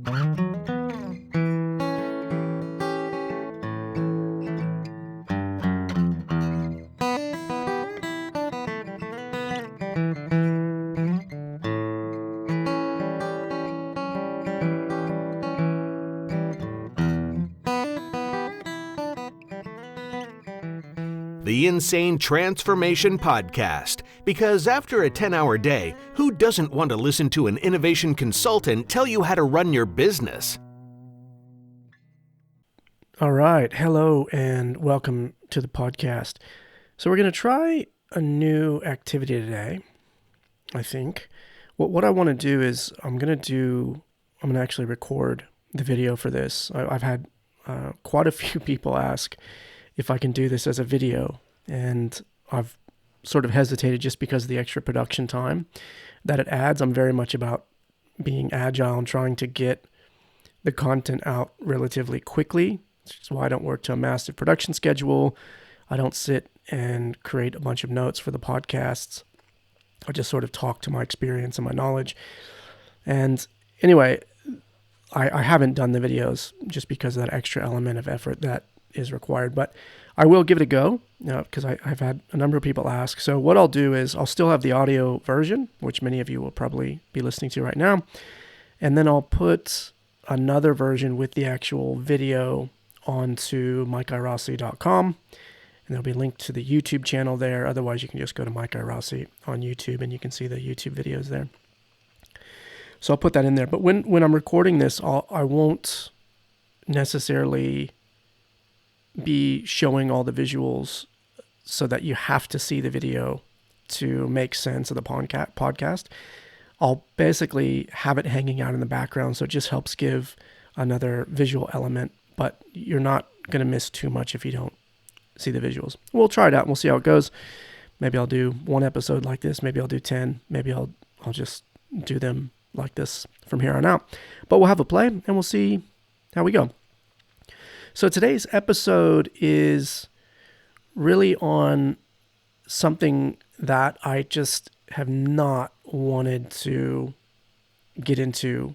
The Insane Transformation Podcast. Because after a 10-hour day, who doesn't want to listen to an innovation consultant tell you how to run your business? All right. Hello and welcome to the podcast. So we're going to try a new activity today, I think. What I want to do is I'm going to actually record the video for this. I've had quite a few people ask if I can do this as a video, and I've sort of hesitated just because of the extra production time that it adds. I'm very much about being agile and trying to get the content out relatively quickly. That's why I don't work to a massive production schedule. I don't sit and create a bunch of notes for the podcasts. I just sort of talk to my experience and my knowledge. And anyway, I haven't done the videos just because of that extra element of effort that is required, but I will give it a go because I've had a number of people ask. So what I'll do is I'll still have the audio version, which many of you will probably be listening to right now. And then I'll put another version with the actual video onto MikeIarossi.com. And there'll be a link to the YouTube channel there. Otherwise, you can just go to Mike Iarossi on YouTube and you can see the YouTube videos there. So I'll put that in there. But when I'm recording this, I won't necessarily be showing all the visuals so that you have to see the video to make sense of the podcast. I'll basically have it hanging out in the background, so it just helps give another visual element, but you're not going to miss too much if you don't see the visuals. We'll try it out and we'll see how it goes. Maybe I'll do one episode like this. Maybe I'll do 10. Maybe I'll just do them like this from here on out. But we'll have a play and we'll see how we go. So today's episode is really on something that I just have not wanted to get into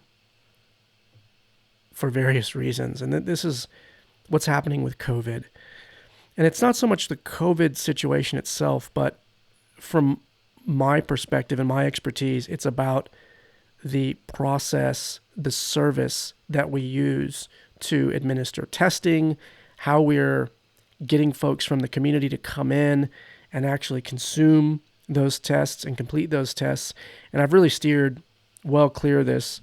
for various reasons. And this is what's happening with COVID. And it's not so much the COVID situation itself, but from my perspective and my expertise, it's about the process, the service that we use to administer testing, how we're getting folks from the community to come in and actually consume those tests and complete those tests. And I've really steered well clear of this.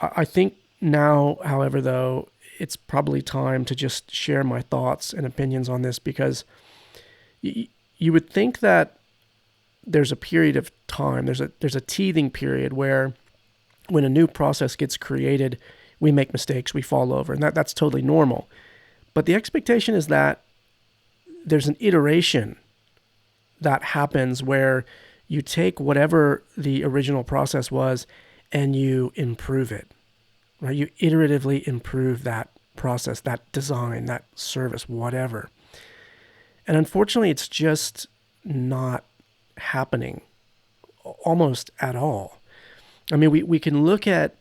I think now, however, though, it's probably time to just share my thoughts and opinions on this, because you would think that there's a period of time, there's a teething period where when a new process gets created, we make mistakes, we fall over, and that's totally normal. But the expectation is that there's an iteration that happens where you take whatever the original process was and you improve it, right? You iteratively improve that process, that design, that service, whatever. And unfortunately, it's just not happening almost at all. I mean, we can look at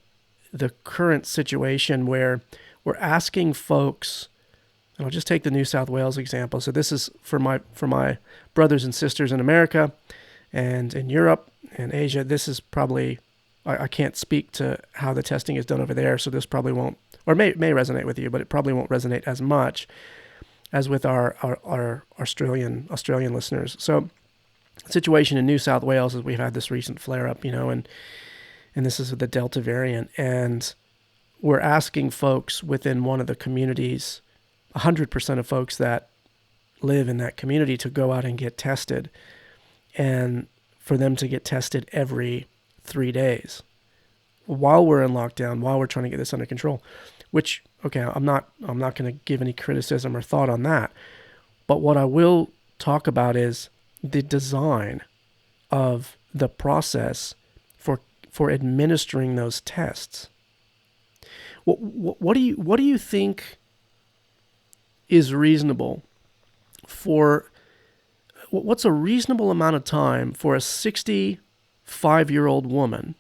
the current situation where we're asking folks, and I'll just take the New South Wales example. So this is for my brothers and sisters in America and in Europe and Asia. This is probably, I can't speak to how the testing is done over there, so this probably won't, or may resonate with you, but it probably won't resonate as much as with our Australian listeners. So the situation in New South Wales is we've had this recent flare-up, and this is the Delta variant, and we're asking folks within one of the communities, 100% of folks that live in that community, to go out and get tested, and for them to get tested every 3 days while we're in lockdown, while we're trying to get this under control. Which, okay, I'm not going to give any criticism or thought on that, but what I will talk about is the design of the process for administering those tests. What do you think is reasonable for? What's a reasonable amount of time for a 65-year-old woman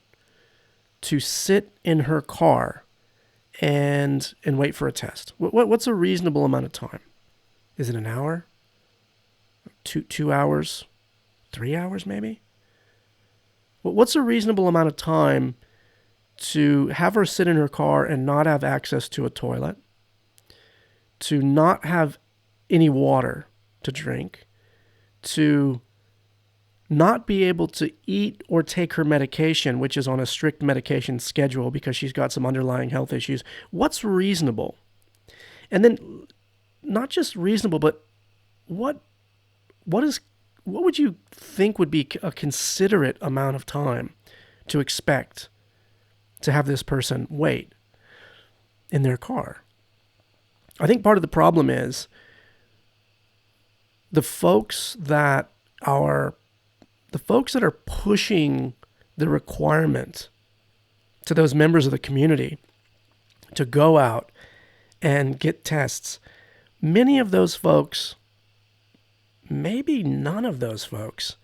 to sit in her car and wait for a test? What's a reasonable amount of time? Is it an hour? 2 hours? 3 hours maybe? What's a reasonable amount of time to have her sit in her car and not have access to a toilet, to not have any water to drink, to not be able to eat or take her medication, which is on a strict medication schedule because she's got some underlying health issues? What's reasonable? And then not just reasonable, but what would you think would be a considerate amount of time to expect to have this person wait in their car? I think part of the problem is the folks that are pushing the requirement to those members of the community to go out and get tests. Many of those folks, maybe none of those folks,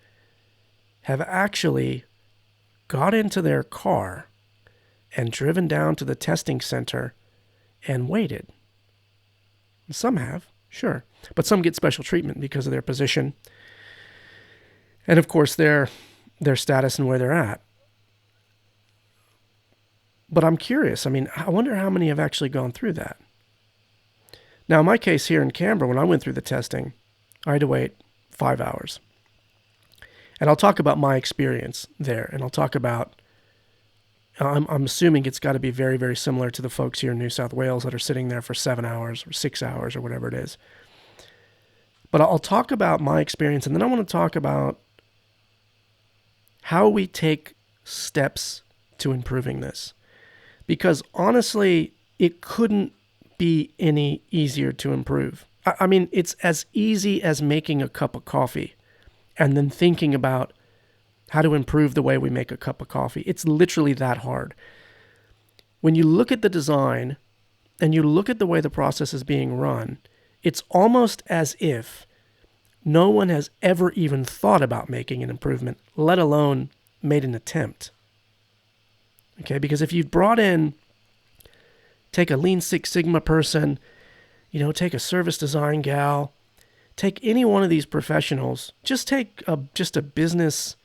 have actually got into their car and driven down to the testing center and waited. Some have, sure, but some get special treatment because of their position and, of course, their status and where they're at. But I'm curious. I mean, I wonder how many have actually gone through that. Now, in my case here in Canberra, when I went through the testing, I had to wait 5 hours. And I'll talk about my experience there, and I'll talk about, I'm assuming it's got to be very, very similar to the folks here in New South Wales that are sitting there for 7 hours or 6 hours or whatever it is. But I'll talk about my experience, and then I want to talk about how we take steps to improving this. Because honestly, it couldn't be any easier to improve. I mean, it's as easy as making a cup of coffee and then thinking about how to improve the way we make a cup of coffee. It's literally that hard. When you look at the design and you look at the way the process is being run, it's almost as if no one has ever even thought about making an improvement, let alone made an attempt. Okay, because if you brought in, take a Lean Six Sigma person, take a service design gal, take any one of these professionals, just take just a business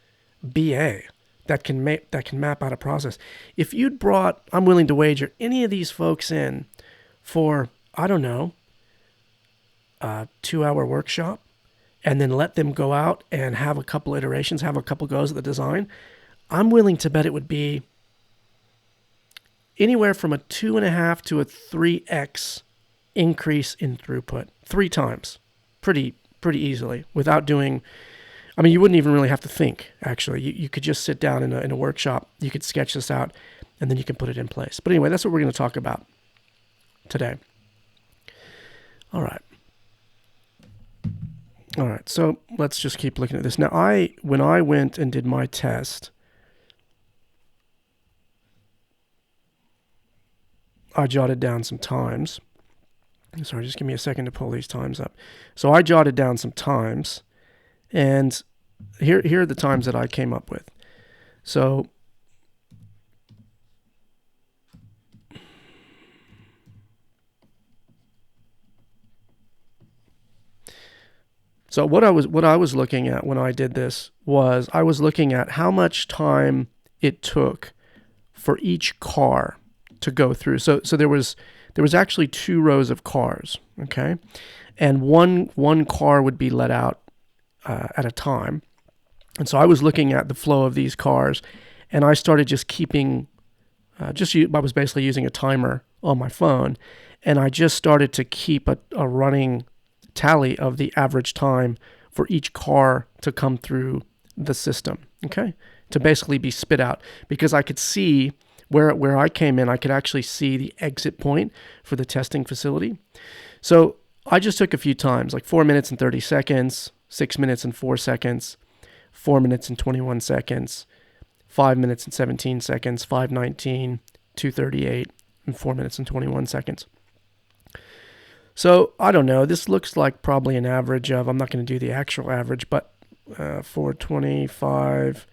BA that can map out a process. If you'd brought, I'm willing to wager, any of these folks in for, I don't know, a 2-hour workshop, and then let them go out and have a couple iterations, have a couple goes at the design, I'm willing to bet it would be anywhere from a 2.5 to a 3x increase in throughput. 3 times. Pretty easily without doing, you wouldn't even really have to think, actually. You could just sit down in a workshop. You could sketch this out, and then you can put it in place. But anyway, that's what we're going to talk about today. All right, so let's just keep looking at this. Now, when I went and did my test, I jotted down some times. Sorry, just give me a second to pull these times up. So I jotted down some times, and here are the times that I came up with. So what I was looking at when I did this was I was looking at how much time it took for each car to go through. So there was actually 2 rows of cars, okay? And one car would be let out at a time. And so I was looking at the flow of these cars, and I started just keeping, I was basically using a timer on my phone, and I just started to keep a running tally of the average time for each car to come through the system, okay? To basically be spit out, because I could see where I came in, I could actually see the exit point for the testing facility. So I just took a few times, like 4 minutes and 30 seconds, 6 minutes and 4 seconds, 4 minutes and 21 seconds, 5 minutes and 17 seconds, 5:19, 2:38, and 4 minutes and 21 seconds. So I don't know, this looks like probably an average of, I'm not going to do the actual average, but 4:25,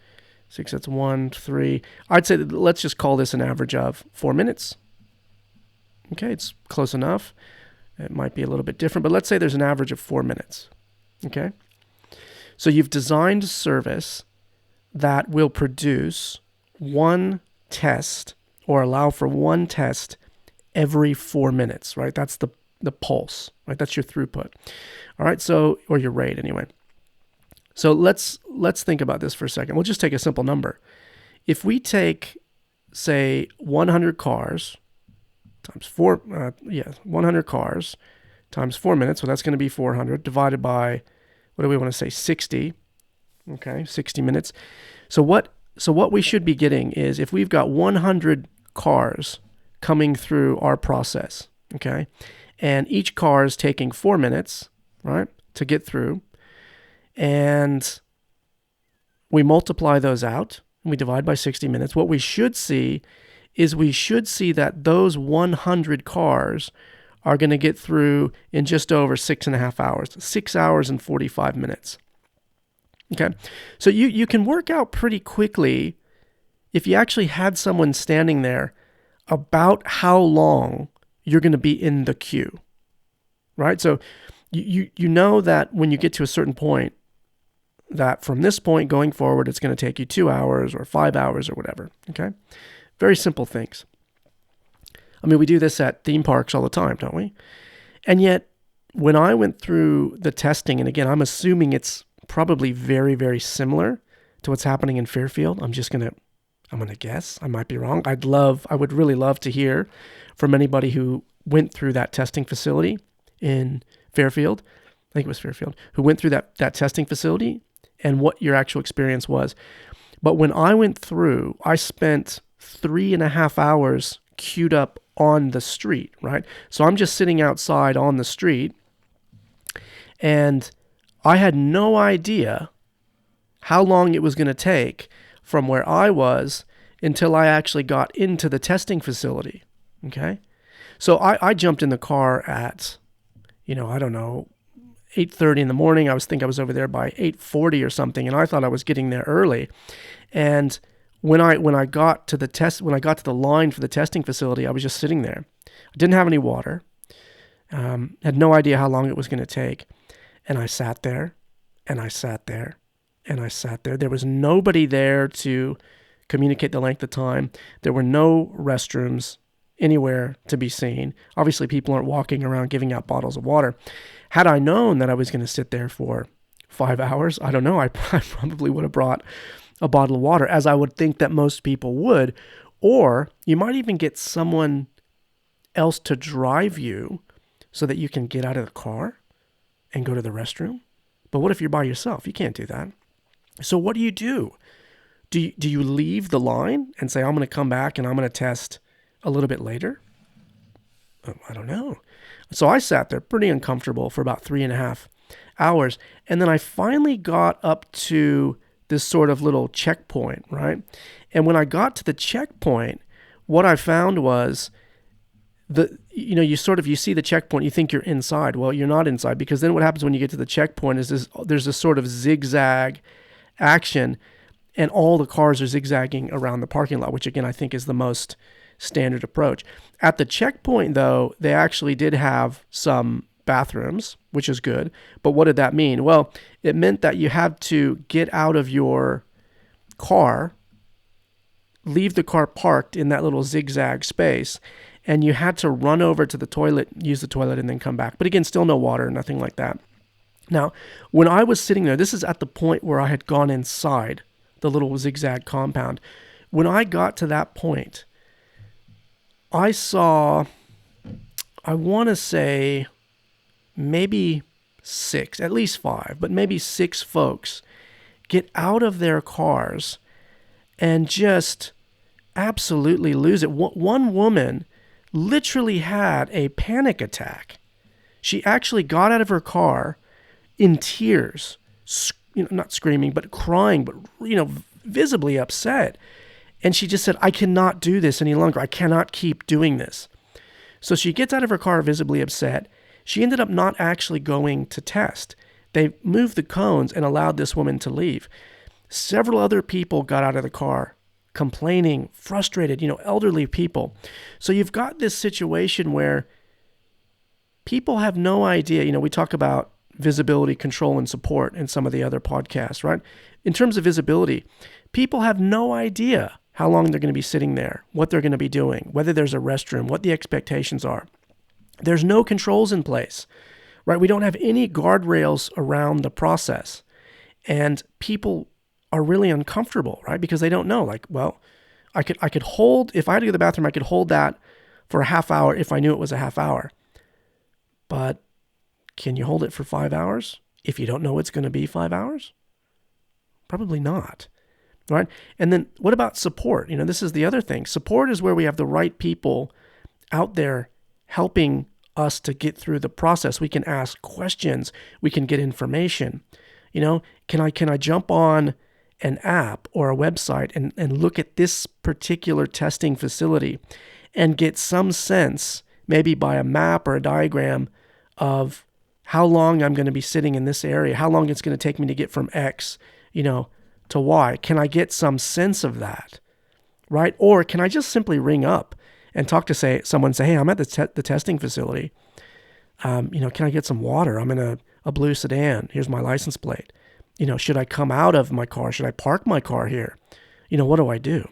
6, that's 1, 3. I'd say let's just call this an average of 4 minutes. Okay, it's close enough. It might be a little bit different, but let's say there's an average of 4 minutes. Okay? So you've designed a service that will produce one test or allow for one test every 4 minutes, right? That's the pulse, right? That's your throughput. All right, so, or your rate anyway. So let's think about this for a second. We'll just take a simple number. If we take, say, 100 cars times 100 cars times 4 minutes, so that's going to be 400, divided by, what do we want to say, 60, okay, 60 minutes. So what we should be getting is, if we've got 100 cars coming through our process, okay, and each car is taking 4 minutes, right, to get through, and we multiply those out, and we divide by 60 minutes, what we should see is that those 100 cars are going to get through in just over 6.5 hours, 6 hours and 45 minutes. Okay, so you can work out pretty quickly, if you actually had someone standing there, about how long you're going to be in the queue, right? So you know that when you get to a certain point, that from this point going forward, it's going to take you 2 hours or 5 hours or whatever, okay? Very simple things. I mean, we do this at theme parks all the time, don't we? And yet, when I went through the testing, and again, I'm assuming it's probably very, very similar to what's happening in Fairfield. I'm going to guess. I might be wrong. I would really love to hear from anybody who went through that testing facility in Fairfield. I think it was Fairfield, who went through that testing facility and what your actual experience was. But when I went through, I spent 3.5 hours queued up on the street, right? So I'm just sitting outside on the street, and I had no idea how long it was going to take from where I was until I actually got into the testing facility, okay? So I jumped in the car at, I don't know, 8:30 in the morning. I was over there by 8:40 or something, and I thought I was getting there early. And when I got to the line for the testing facility, I was just sitting there. I didn't have any water. Had no idea how long it was going to take. And I sat there, and I sat there, and I sat there. There was nobody there to communicate the length of time. There were no restrooms anywhere to be seen. Obviously, people aren't walking around giving out bottles of water. Had I known that I was going to sit there for 5 hours, I don't know, I probably would have brought a bottle of water, as I would think that most people would. Or you might even get someone else to drive you so that you can get out of the car and go to the restroom. But what if you're by yourself? You can't do that. So what do you do? Do you leave the line and say, I'm going to come back and I'm going to test a little bit later? I don't know. So I sat there pretty uncomfortable for about 3.5 hours. And then I finally got up to this sort of little checkpoint, right? And when I got to the checkpoint, what I found was you see the checkpoint, you think you're inside. Well, you're not inside, because then what happens when you get to the checkpoint is there's this sort of zigzag action, and all the cars are zigzagging around the parking lot, which again, I think is the most standard approach. At the checkpoint, though, they actually did have some bathrooms, which is good. But what did that mean? Well, it meant that you had to get out of your car, leave the car parked in that little zigzag space, and you had to run over to the toilet, use the toilet, and then come back. But again, still no water, nothing like that. Now, when I was sitting there, this is at the point where I had gone inside the little zigzag compound. When I got to that point, I saw, I want to say maybe 6, at least 5, but maybe 6 folks get out of their cars and just absolutely lose it. One woman literally had a panic attack. She actually got out of her car in tears, not screaming, but crying, but, visibly upset. And she just said, I cannot do this any longer. I cannot keep doing this. So she gets out of her car visibly upset. She ended up not actually going to test. They moved the cones and allowed this woman to leave. Several other people got out of the car complaining, frustrated, elderly people. So you've got this situation where people have no idea. We talk about visibility, control, and support in some of the other podcasts, right? In terms of visibility, people have no idea how long they're going to be sitting there, what they're going to be doing, whether there's a restroom, what the expectations are. There's no controls in place, right? We don't have any guardrails around the process. And people are really uncomfortable, right? Because they don't know, like, well, I could hold, if I had to go to the bathroom, I could hold that for a half hour if I knew it was a half hour. But can you hold it for 5 hours if you don't know it's going to be 5 hours? Probably not, right? And then what about support? This is the other thing. Support is where we have the right people out there helping us to get through the process. We can ask questions. We can get information. Can I jump on an app or a website and look at this particular testing facility and get some sense, maybe by a map or a diagram, of how long I'm going to be sitting in this area, how long it's going to take me to get from X, to Y. Can I get some sense of that, right? Or can I just simply ring up and talk to someone, say, hey, I'm at the testing facility. Can I get some water? I'm in a blue sedan. Here's my license plate. Should I come out of my car? Should I park my car here? What do I do?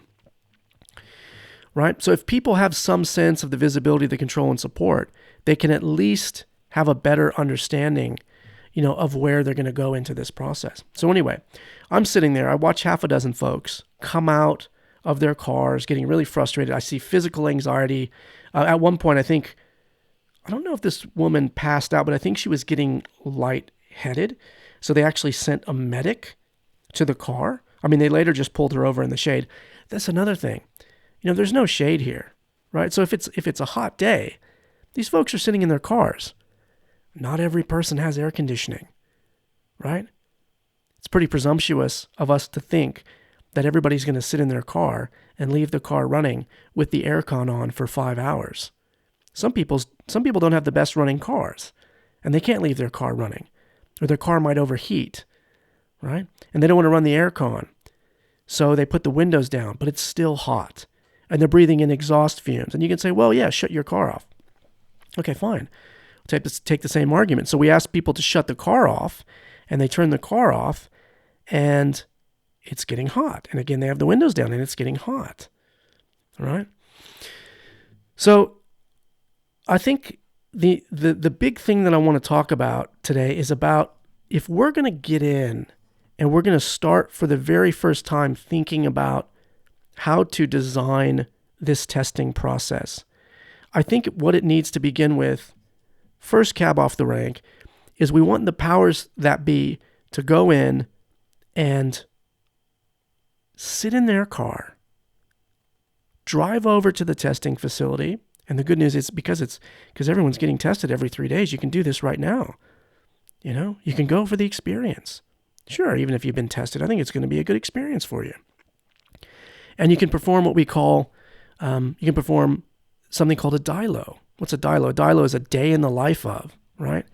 Right? So if people have some sense of the visibility, the control, and support, they can at least have a better understanding, of where they're going to go into this process. So anyway, I'm sitting there. I watch half a dozen folks come out of their cars getting really frustrated. I see physical anxiety. At one point, I don't know if this woman passed out, but I think she was getting lightheaded. So they actually sent a medic to the car. They later just pulled her over in the shade. That's another thing. There's no shade here, right? So if it's a hot day, these folks are sitting in their cars. Not every person has air conditioning, right? It's pretty presumptuous of us to think that everybody's going to sit in their car and leave the car running with the aircon on for 5 hours. Some people don't have the best running cars, and they can't leave their car running, or their car might overheat, right? And they don't want to run the aircon. So they put the windows down, but it's still hot, and they're breathing in exhaust fumes. And you can say, well, yeah, shut your car off. Okay, fine. Take the same argument. So we ask people to shut the car off, and they turn the car off, and it's getting hot. And again, they have the windows down, and it's getting hot. All right? So I think the big thing that I want to talk about today is about if we're going to get in and we're going to start for the very first time thinking about how to design this testing process. I think what it needs to begin with, first cab off the rank, is we want the powers that be to go in and sit in their car, drive over to the testing facility. And the good news is because everyone's getting tested every 3 days, you can do this right now. You can go for the experience. Sure, even if you've been tested, I think it's going to be a good experience for you. And you can perform what we call, something called a DILO. What's a DILO? A DILO is a day in the life of, right?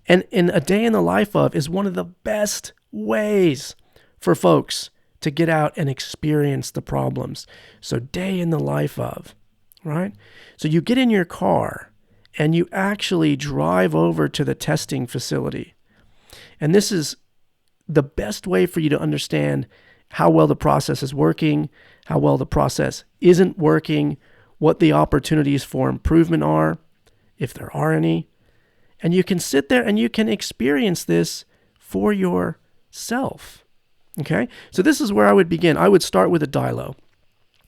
And a day in the life of is one of the best ways for folks to get out and experience the problems. So day in the life of, right? So you get in your car and you actually drive over to the testing facility. And this is the best way for you to understand how well the process is working, how well the process isn't working, what the opportunities for improvement are, if there are any. And you can sit there and you can experience this for yourself. Okay? So this is where I would begin. I would start with a DILO.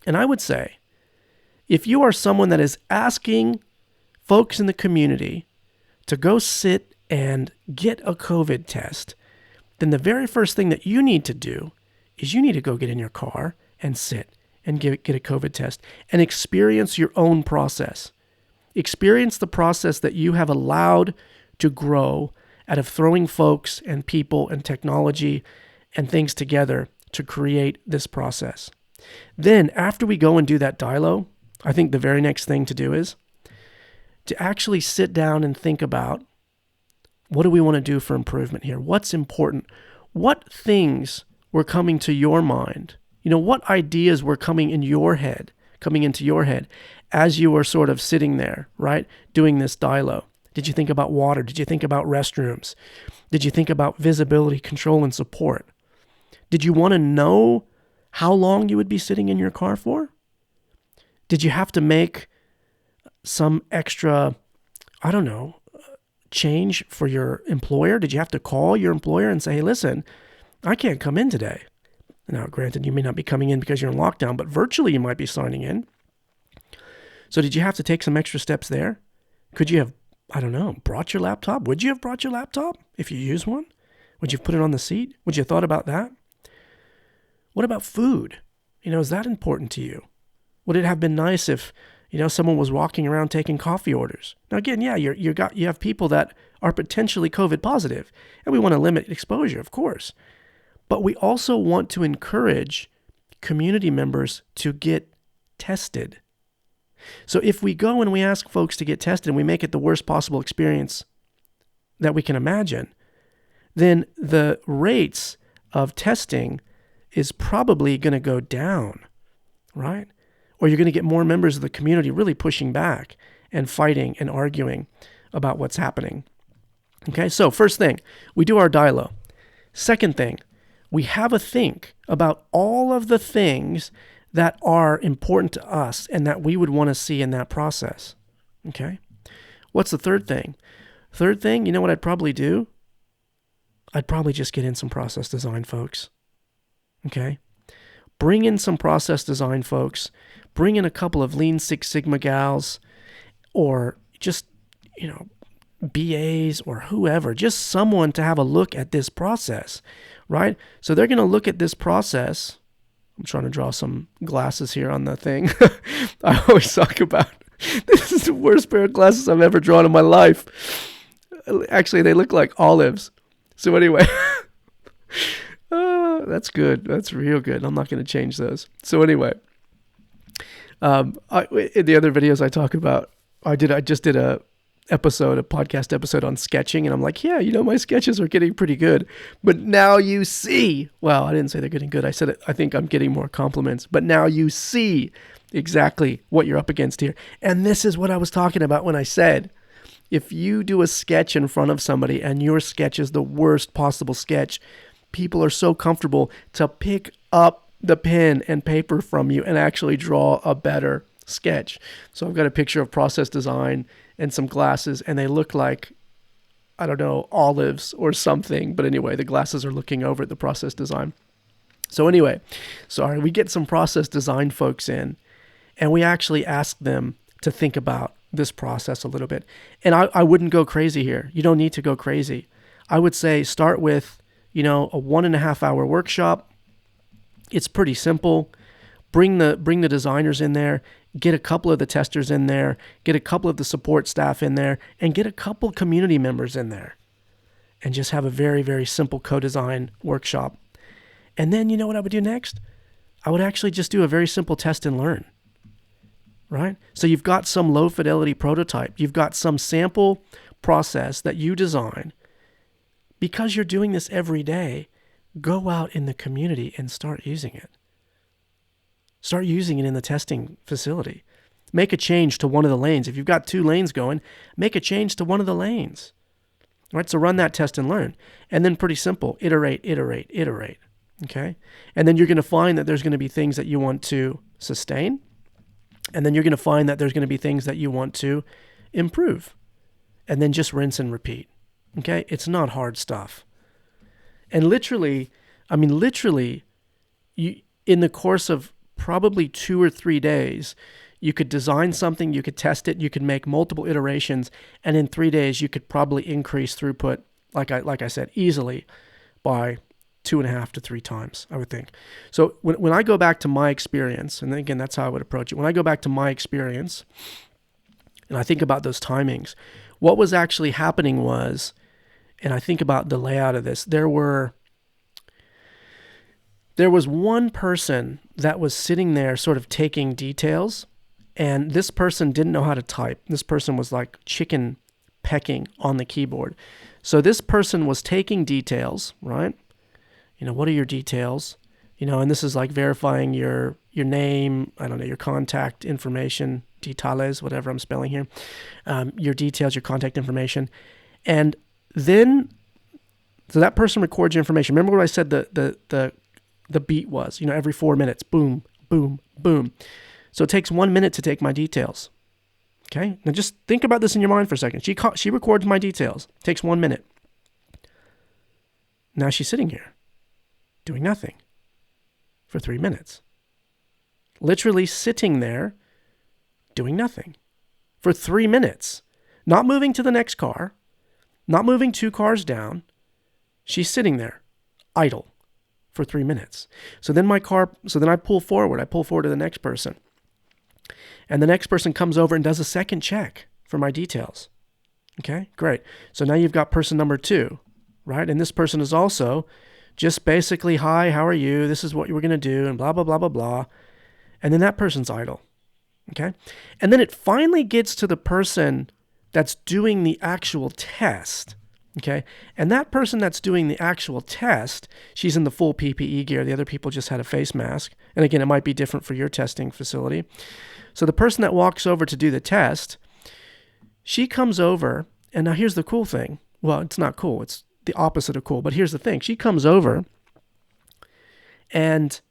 And I would say, if you are someone that is asking folks in the community to go sit and get a COVID test, then the very first thing that you need to do is you need to go get in your car and sit and get a COVID test and experience your own process. Experience the process that you have allowed to grow out of throwing folks and people and technology and things together to create this process. Then after we go and do that DILO, I think the very next thing to do is to actually sit down and think about, what do we want to do for improvement here? What's important? What things were coming to your mind? What ideas were coming into your head as you were sort of sitting there, right, doing this dialo? Did you think about water? Did you think about restrooms? Did you think about visibility, control, and support? Did you want to know how long you would be sitting in your car for? Did you have to make some extra, change for your employer? Did you have to call your employer and say, hey, listen, I can't come in today? Now, granted, you may not be coming in because you're in lockdown, but virtually you might be signing in. So did you have to take some extra steps there? Could you have, brought your laptop? Would you have brought your laptop if you use one? Would you have put it on the seat? Would you have thought about that? What about food? Is that important to you? Would it have been nice if, someone was walking around taking coffee orders? Now, again, yeah, you have people that are potentially COVID positive, and we want to limit exposure, of course. But we also want to encourage community members to get tested. So if we go and we ask folks to get tested and we make it the worst possible experience that we can imagine, then the rates of testing is probably going to go down, right? Or you're going to get more members of the community really pushing back and fighting and arguing about what's happening. Okay, so first thing, we do our dialo. Second thing, we have a think about all of the things that are important to us and that we would want to see in that process. Okay? What's the third thing? Third thing, you know what I'd probably do? I'd probably just get in some process design folks. Okay? Bring in some process design folks. Bring in a couple of Lean Six Sigma gals or just, BAs or whoever, just someone to have a look at this process, right? So they're going to look at this process. I'm trying to draw some glasses here on the thing. I always talk about, this is the worst pair of glasses I've ever drawn in my life. Actually, they look like olives. So anyway, that's good. That's real good. I'm not going to change those. So anyway, in the other videos I talk about, I just did a podcast episode on sketching, and I'm like, yeah, my sketches are getting pretty good. But now you see, well, I didn't say they're getting good. I said it, I think I'm getting more compliments. But now you see exactly what you're up against here. And this is what I was talking about when I said, if you do a sketch in front of somebody and your sketch is the worst possible sketch, people are so comfortable to pick up the pen and paper from you and actually draw a better sketch. So I've got a picture of process design and some glasses, and they look like, olives or something. But anyway, the glasses are looking over at the process design. So anyway, we get some process design folks in, and we actually ask them to think about this process a little bit. And I wouldn't go crazy here. You don't need to go crazy. I would say start with, a 1.5 hour workshop. It's pretty simple. Bring the designers in there, get a couple of the testers in there, get a couple of the support staff in there, and get a couple community members in there. And just have a very, very simple co-design workshop. And then you know what I would do next? I would actually just do a very simple test and learn. Right? So you've got some low fidelity prototype. You've got some sample process that you design. Because you're doing this every day, go out in the community and start using it. Start using it in the testing facility. Make a change to one of the lanes. If you've got 2 lanes going, make a change to one of the lanes. All right, so run that test and learn. And then pretty simple, iterate. Okay? And then you're going to find that there's going to be things that you want to sustain. And then you're going to find that there's going to be things that you want to improve. And then just rinse and repeat. Okay? It's not hard stuff. And literally, you, in the course of probably 2 or 3 days, you could design something, you could test it, you could make multiple iterations, and in 3 days you could probably increase throughput, like I said, easily by 2.5 to 3 times, I would think. So when I go back to my experience, and again, that's how I would approach it. When I go back to my experience, and I think about those timings, what was actually happening was, and I think about the layout of this, there was one person that was sitting there sort of taking details, and this person didn't know how to type. This person was like chicken pecking on the keyboard. So this person was taking details, right? what are your details? And this is like verifying your name, I don't know, your contact information, detalles, whatever I'm spelling here, your details, your contact information. And then, so that person records your information. Remember what I said the beat was, every 4 minutes, boom, boom, boom. So it takes 1 minute to take my details. Okay? Now just think about this in your mind for a second. She records my details. It takes 1 minute. Now she's sitting here doing nothing for 3 minutes. Literally sitting there doing nothing for 3 minutes. Not moving to the next car, not moving 2 cars down. She's sitting there idle for 3 minutes. So then I pull forward to the next person. And the next person comes over and does a second check for my details. Okay, great. So now you've got person number 2, right? And this person is also just basically, hi, how are you? This is what you were going to do, and blah, blah, blah, blah, blah. And then that person's idle. Okay? And then it finally gets to the person that's doing the actual test. Okay? And that person that's doing the actual test, she's in the full PPE gear. The other people just had a face mask. And again, it might be different for your testing facility. So the person that walks over to do the test, she comes over, and now here's the cool thing. Well, it's not cool. It's the opposite of cool. But here's the thing. She comes over, and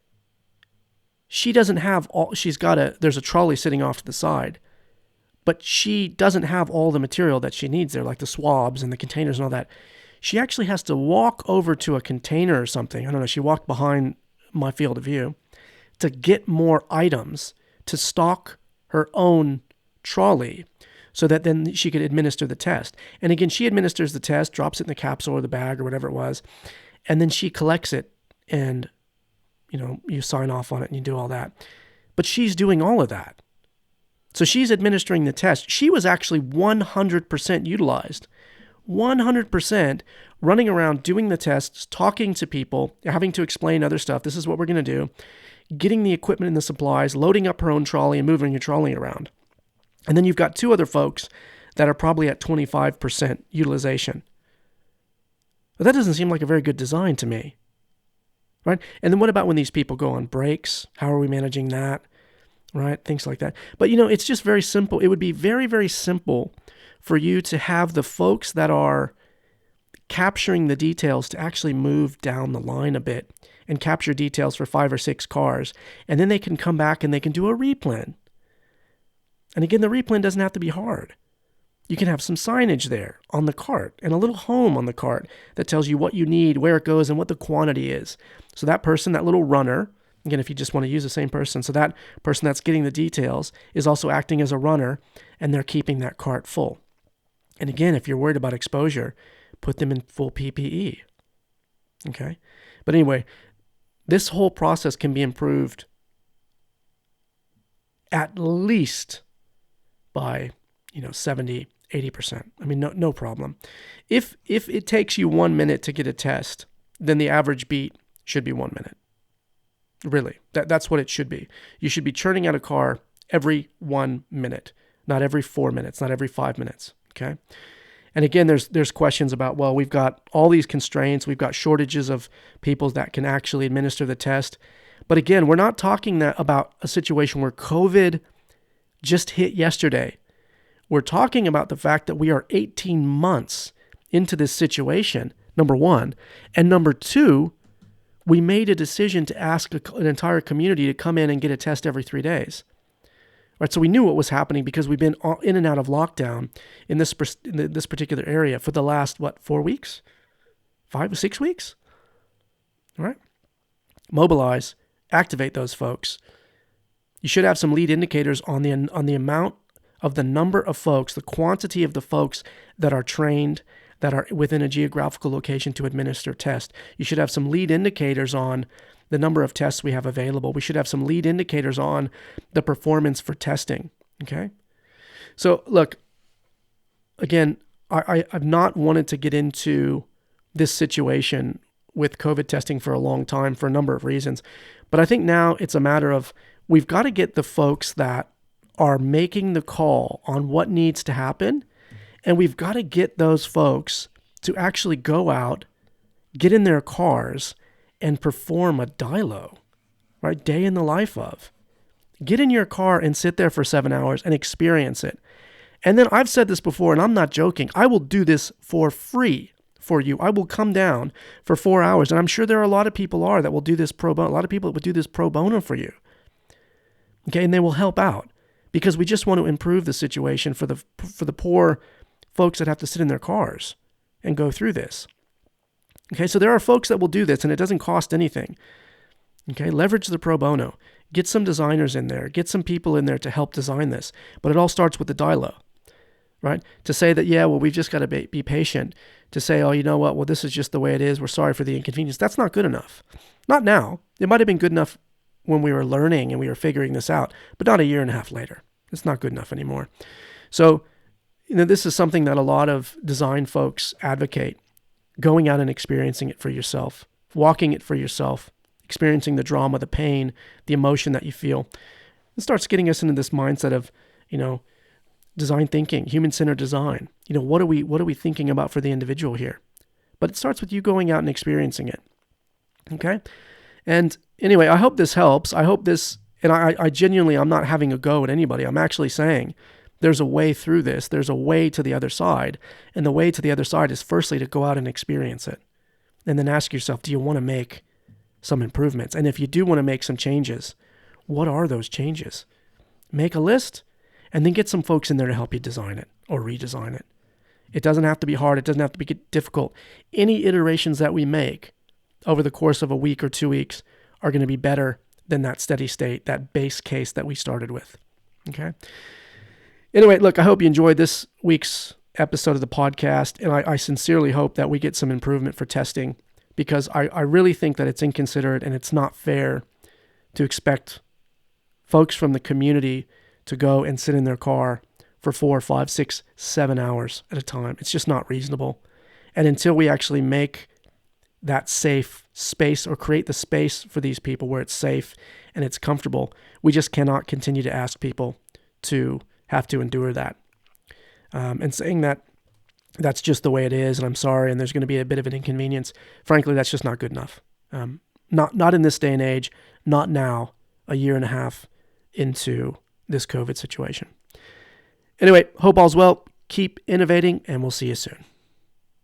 she doesn't have all, there's a trolley sitting off to the side, but she doesn't have all the material that she needs there, like the swabs and the containers and all that. She actually has to walk over to a container or something. I don't know. She walked behind my field of view to get more items to stock her own trolley so that then she could administer the test. And again, she administers the test, drops it in the capsule or the bag or whatever it was, and then she collects it and, you sign off on it and you do all that. But she's doing all of that. So she's administering the test. She was actually 100% utilized. 100% running around doing the tests, talking to people, having to explain other stuff. This is what we're going to do. Getting the equipment and the supplies, loading up her own trolley and moving your trolley around. And then you've got 2 other folks that are probably at 25% utilization. But that doesn't seem like a very good design to me. Right? And then what about when these people go on breaks? How are we managing that? Right? Things like that. But it's just very simple. It would be very, very simple for you to have the folks that are capturing the details to actually move down the line a bit and capture details for 5 or 6 cars. And then they can come back and they can do a replan. And again, the replan doesn't have to be hard. You can have some signage there on the cart and a little home on the cart that tells you what you need, where it goes, and what the quantity is. So that person, that little runner, again, if you just want to use the same person, so that person that's getting the details is also acting as a runner, and they're keeping that cart full. And again, if you're worried about exposure, put them in full PPE. Okay? But anyway, this whole process can be improved at least by 70, 80%. I mean, no problem. If it takes you 1 minute to get a test, then the average beat should be 1 minute. Really, that's what it should be. You should be churning out a car every 1 minute, not every 4 minutes, not every 5 minutes. Okay. And again, there's questions about, well, we've got all these constraints. We've got shortages of people that can actually administer the test. But again, we're not talking about a situation where COVID just hit yesterday. We're talking about the fact that we are 18 months into this situation, number one. And number two, we made a decision to ask an entire community to come in and get a test every 3 days. Right, so we knew what was happening because we've been in and out of lockdown in this particular area for the last, 4 weeks? 5 or 6 weeks? All right. Mobilize, activate those folks. You should have some lead indicators on the amount of the number of folks, the quantity of the folks that are trained, that are within a geographical location to administer tests. You should have some lead indicators on the number of tests we have available. We should have some lead indicators on the performance for testing, okay? So look, again, I've not wanted to get into this situation with COVID testing for a long time for a number of reasons, but I think now it's a matter of we've got to get the folks that are making the call on what needs to happen, and we've got to get those folks to actually go out, get in their cars, and perform a dylo, right? Day in the life of. Get in your car and sit there for 7 hours and experience it. And then I've said this before, and I'm not joking. I will do this for free for you. I will come down for 4 hours. And I'm sure there are a lot of people that will do this pro bono. A lot of people that would do this pro bono for you. Okay. And they will help out because we just want to improve the situation for the poor folks that have to sit in their cars and go through this. Okay. So there are folks that will do this and it doesn't cost anything. Okay. Leverage the pro bono. Get some designers in there. Get some people in there to help design this. But it all starts with the dylo. Right? To say that, yeah, well, we've just got to be patient. To say, oh, you know what? Well, this is just the way it is. We're sorry for the inconvenience. That's not good enough. Not now. It might have been good enough when we were learning and we were figuring this out, but not a year and a half later. It's not good enough anymore. So, this is something that a lot of design folks advocate, going out and experiencing it for yourself, walking it for yourself, experiencing the drama, the pain, the emotion that you feel. It starts getting us into this mindset of, design thinking, human-centered design. What are we thinking about for the individual here? But it starts with you going out and experiencing it. Okay? And anyway, I hope this helps. I hope this, and I genuinely, I'm not having a go at anybody. I'm actually saying there's a way through this. There's a way to the other side. And the way to the other side is firstly to go out and experience it. And then ask yourself, do you want to make some improvements? And if you do want to make some changes, what are those changes? Make a list. And then get some folks in there to help you design it or redesign it. It doesn't have to be hard. It doesn't have to be difficult. Any iterations that we make over the course of a week or 2 weeks are going to be better than that steady state, that base case that we started with. Okay? Anyway, look, I hope you enjoyed this week's episode of the podcast, and I sincerely hope that we get some improvement for testing because I really think that it's inconsiderate and it's not fair to expect folks from the community to go and sit in their car for 4, 5, 6, 7 hours at a time. It's just not reasonable. And until we actually make that safe space or create the space for these people where it's safe and it's comfortable, we just cannot continue to ask people to have to endure that. And saying that that's just the way it is and I'm sorry and there's going to be a bit of an inconvenience, frankly, that's just not good enough. Not in this day and age, not now, a year and a half into this COVID situation. Anyway, hope all's well. Keep innovating, and we'll see you soon.